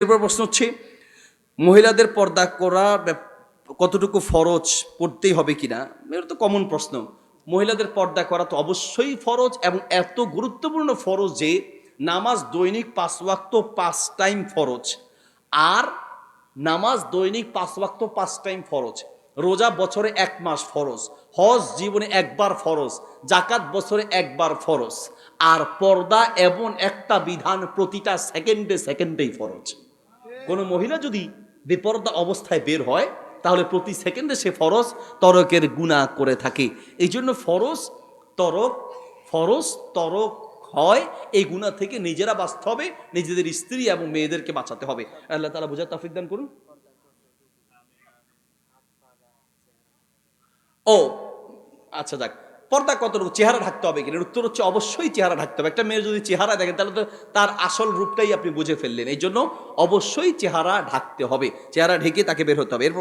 এরপর প্রশ্ন হচ্ছে মহিলাদের পর্দা করা কতটুকু ফরজ পড়তেই হবে কিনা। এটা তো কমন প্রশ্ন। মহিলাদের পর্দা করা তো অবশ্যই ফরজ এবং এত গুরুত্বপূর্ণ ফরজ যে নামাজ দৈনিক 5 ওয়াক্ত 5 টাইম ফরজ। আর নামাজ দৈনিক 5 ওয়াক্ত 5 টাইম ফরজ, রোজা বছরে 1 মাস ফরজ, হজ জীবনে একবার ফরজ, জাকাত বছরে একবার ফরজ। আর পর্দা এমন একটা বিধান প্রতিটা সেকেন্ডে সেকেন্ডেই ফরজ। কোনো মহিলা যদি বেপরদা অবস্থায় বের হয় তাহলে প্রতি সেকেন্ডে সে ফরজ তরকের গুনাহ করে থাকে। এই জন্য ফরজ তরক হয়, এই গুনাহ থেকে নিজেরা বাঁচতে হবে, নিজেদের স্ত্রী এবং মেয়েদেরকে বাঁচাতে হবে। আল্লাহ তাআলা বুঝার তৌফিক দান করুন। ও আচ্ছা, যাক, পর্দা কতটুকু, চেহারা ঢাকতে হবে কিনা, উত্তর হচ্ছে অবশ্যই চেহারা ঢাকতে হবে। একটা মেয়ের যদি চেহারা দেখেন তাহলে তো তার আসল রূপটাই আপনি বুঝে ফেললেন। এই জন্য অবশ্যই চেহারা ঢাকতে হবে, চেহারা ঢেকে তাকে বের হতে হবে। এরপর